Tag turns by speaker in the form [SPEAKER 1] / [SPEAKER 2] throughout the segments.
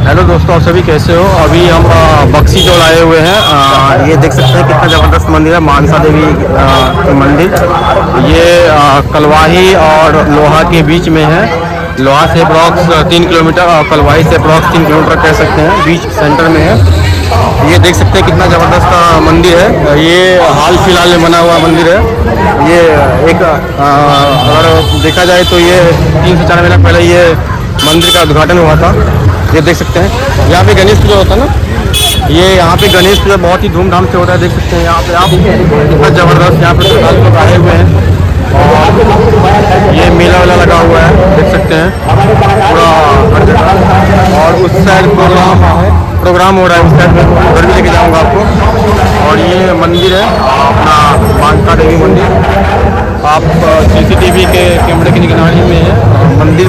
[SPEAKER 1] Hello दोस्तों, आप सभी कैसे हो। अभी हम बक्सी चौल आए हुए हैं। ये देख सकते हैं कितना ज़बरदस्त मंदिर है, मानसा देवी की मंदिर। ये कलवाही और लोहा के बीच में है। लोहा से अप्रॉक्स 3 किलोमीटर और कलवाही से अप्रॉक्स 3 किलोमीटर कह सकते हैं, बीच सेंटर में है। ये देख सकते हैं कितना ज़बरदस्त मंदिर है। ये हाल फिलहाल में बना हुआ मंदिर है। ये एक अगर देखा जाए तो ये 3 से 4 महीना पहले ये मंदिर का उद्घाटन हुआ था। ये देख सकते हैं यहाँ पे गणेश पूजा होता है ना। ये यहाँ पे गणेश पूजा बहुत ही धूमधाम से होता है। देख सकते हैं यहाँ पे आप कितना ज़बरदस्त यहाँ पे श्रद्धालु लोग आए हुए हैं। और ये मेला वाला लगा हुआ है, देख सकते हैं पूरा हर जगह। और उस साइड प्रोग्राम हो रहा है, उस साइड में उधर भी लेके जाऊँगा आपको। और ये मंदिर है अपना मानसा देवी मंदिर। आप सीसीटीवी के कैमरे की निगरानी में है। मंदिर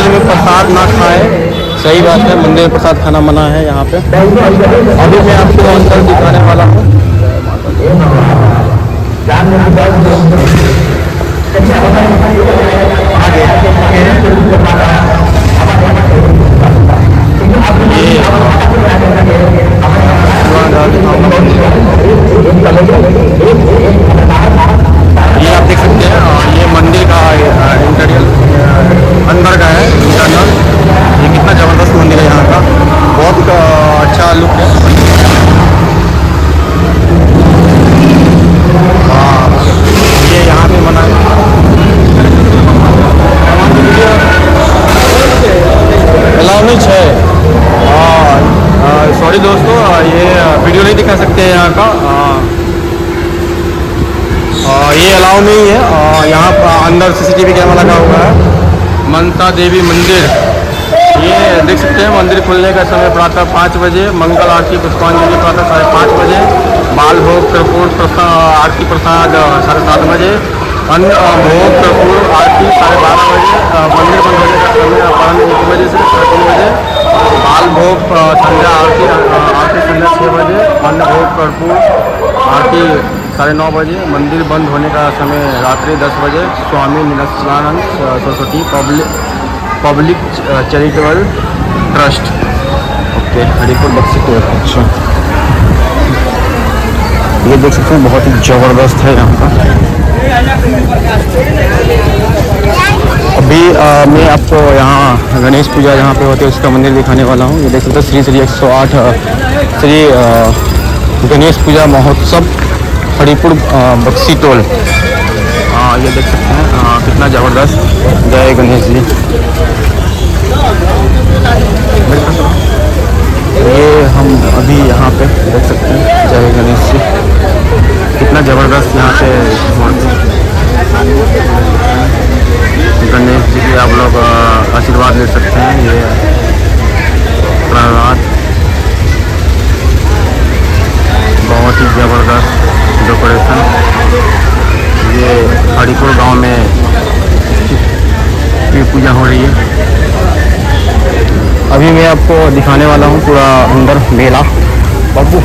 [SPEAKER 1] में प्रसाद ना खाएं, सही बात है। मंदिर में प्रसाद खाना मना है यहाँ पे। अभी मैं आपको अंदर दिखाने वाला हूँ। ये आप देख सकते हैं ये मंदिर का इंटीरियर अंदर का है इंटरनल। ये कितना ज़बरदस्त मंदिर है यहाँ का, बहुत अच्छा लुक है। हाँ, ये यहाँ पे बना अलाउनिच है। सॉरी दोस्तों, ये वीडियो नहीं दिखा सकते हैं यहाँ का। ये अलाउ नहीं है। यहाँ पर अंदर सीसीटीवी कैमरा लगा हुआ है। मनसा देवी मंदिर, ये देख सकते हैं मंदिर खुलने का समय प्रातः 5 बजे, मंगल आरती पुष्पांजलि प्रातः 5:30 बजे, बाल भोग कर्पूर आरती प्रसाद 7:30 बजे, अन्न भोग कर्पूर आरती 12:30 बजे, मंदिर बंद होने का समय अपराह्न 1 बजे से 3 बजे, बाल भोग संध्या आरती संध्या 6 बजे, अन्न भोग कर्पूर आरती 9:30 बजे, मंदिर बंद होने का समय रात्रि 10 बजे। Swami Nilasnanand Saraswati public charitable trust. Okay, Haripur Bakshi Tola. अच्छा, ये देख सकते हैं बहुत ही ज़बरदस्त है यहाँ का। अभी मैं आपको यहाँ गणेश पूजा जहाँ पे होती है उसका मंदिर दिखाने वाला हूँ। ये देख सकते हैं श्री 108 श्री गणेश पूजा महोत्सव हरिपुर बक्सी टोल। ये देख सकते हैं कितना ज़बरदस्त। जय गणेश जी। ये हम अभी यहाँ पे देख सकते हैं जय गणेश जी, कितना ज़बरदस्त यहाँ पे गणेश जी की आप लोग आशीर्वाद ले सकते हैं। ये प्रहलाद, बहुत ही ज़बरदस्त डेकोरेशन। ये हरिपुर गांव में ये पूजा हो रही है। अभी मैं आपको दिखाने वाला हूँ पूरा अंदर मेला। बाबू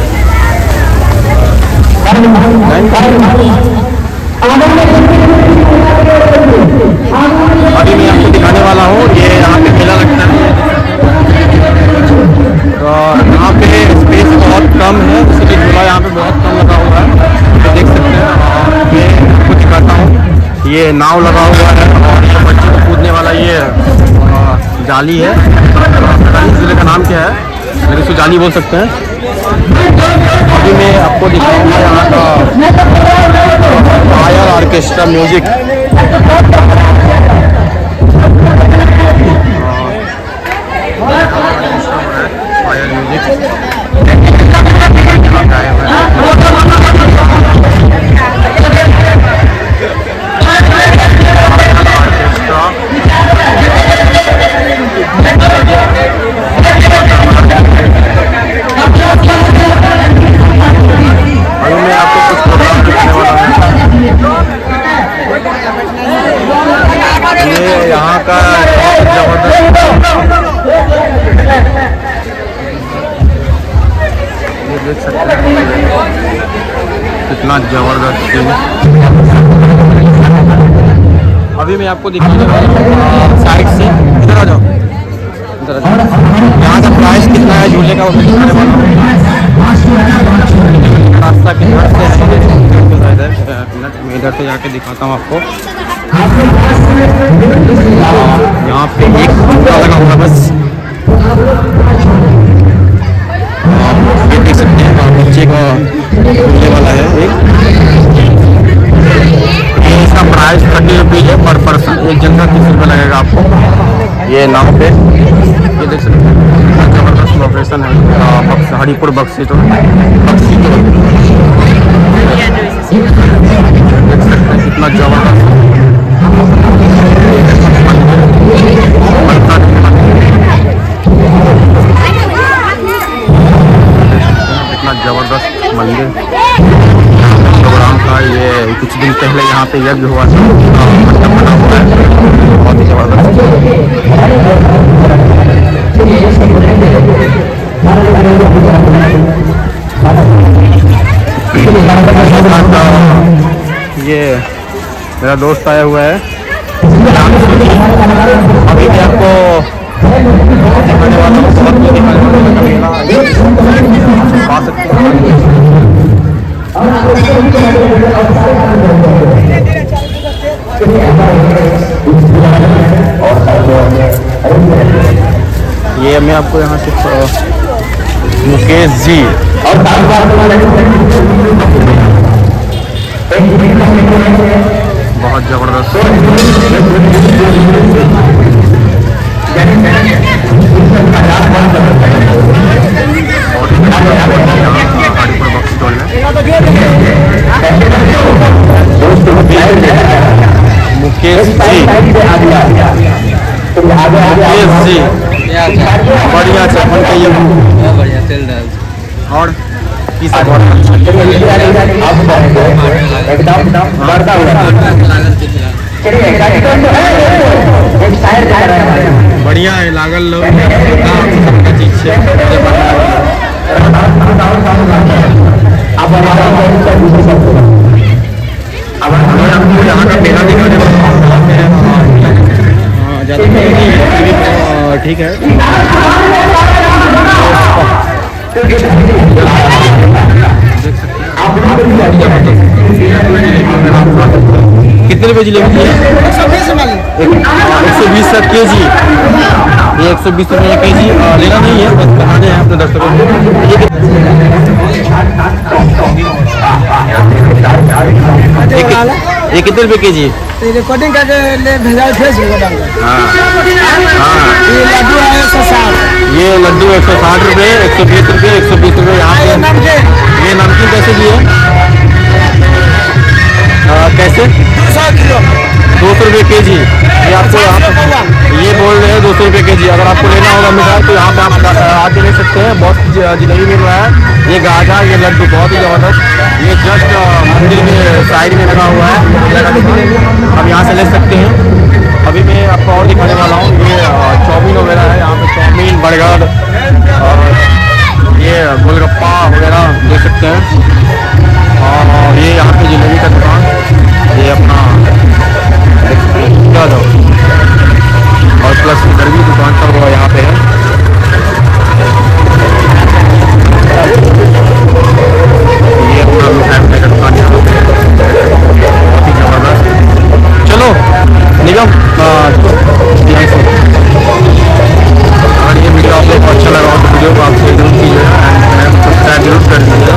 [SPEAKER 1] अभी मैं आपको दिखाने वाला हूँ, ये यहाँ पे मेला लगता है। तो यहाँ पे स्पेस बहुत कम है, इसलिए झूला यहाँ पे बहुत कम लगा हुआ है। तो देख सकते हैं, मैं आपको दिखाता हूँ। ये नाव लगा हुआ है और ये बच्चों को कूदने वाला ये जाली है। पता नहीं झूले का नाम क्या है, लेकिन इसको जाली बोल सकते हैं। अभी मैं आपको दिखाऊंगा यहाँ का fire orchestra music. Fire music अभी मैं आपको कुछ प्रोग्राम दिखाने वाला हूँ। ये यहाँ का जबरदस्त, ये देख सकते हैं कितना जबरदस्त सीन। अभी मैं आपको दिखाने वाला हूँ साइड से, इधर आ जाओ। यहाँ का प्राइस कितना है झूले का वो मैं दिखाने वाला हूँ। रास्ता किधर से है मिनट में इधर से जाके दिखाता हूँ आपको। यहाँ पे एक घंटा लगा हुआ बस। ये देख सकते हैं नीचे का झूलने वाला है ये इसका प्राइस 30 रुपीज़ है पर पर्सन। एक जन का 30 रुपये लगेगा आपको ये नाव पे। ये देख सकते हैं ज़बरदस्त लोकेशन है हरिपुर बक्सी तो देख सकते हैं कितना ज़बरदस्त कितना ज़बरदस्त मंदिर प्रोग्राम का। ये कुछ दिन पहले यहाँ पे यज्ञ हुआ था मंडप बना हुआ है बहुत ही ज़बरदस्त। ये मेरा दोस्त आया हुआ है अभी भी आपको दिखाने वाला हूँ बहुत कुछ दिखाने वाला पा सकते हैं। ये मैं आपको यहाँ से मुकेश जी बहुत ज़बरदस्त हरिपुर बक्सी टोल में मुकेश जी बढ़िया से बढ़िया तेल डाल और बढ़िया है लागल लोग चीज से यहाँ का मेला दिखाने ठीक है। कितने रुपये जलेबी है? 120 के जी। ये 120 रुपये के जी लेना नहीं है बस बनाने हैं अपने 10 रुपये। ये कितने रुपये के जी?
[SPEAKER 2] रिकॉर्डिंग करके भेजा फेसबुक।
[SPEAKER 1] ये लड्डू 160 रुपये 120 रुपये 120 रुपये। यहाँ पे ये नमकीन कैसे दिए? कैसे?
[SPEAKER 2] 200 किलो
[SPEAKER 1] 200 रुपये के जी। ये आपको ये बोल रहे हैं 200 रुपये के जी। अगर आपको लेना होगा मिठाई तो यहाँ पे आप आके ले सकते हैं। बहुत जलेबी मिल रहा है। ये गाजा ये लड्डू बहुत ही ज़बरदस्त। ये जस्ट मंदिर में साइड में लगा हुआ है आप यहाँ से ले सकते हैं। अभी मैं आपको और दिखाने वाला हूँ। ये चाउमीन वगैरह है यहाँ पे चाउमीन बर्गर और ये गोलगप्पा वगैरह देख सकते हैं। और ये यहाँ पे जलेबी का दुकान ये अपना क्या दो और प्लस इधर भी दुकान सब यहाँ पे है। ये अपना मिठाई का दुकान यहाँ पे बहुत ही ज़बरदस्त। चलो निगम अगर ये वीडियो आपको अच्छा लगा तो वीडियो को आप शेयर जरूर कीजिएगा एंड सब्सक्राइब जरूर कर दीजिएगा।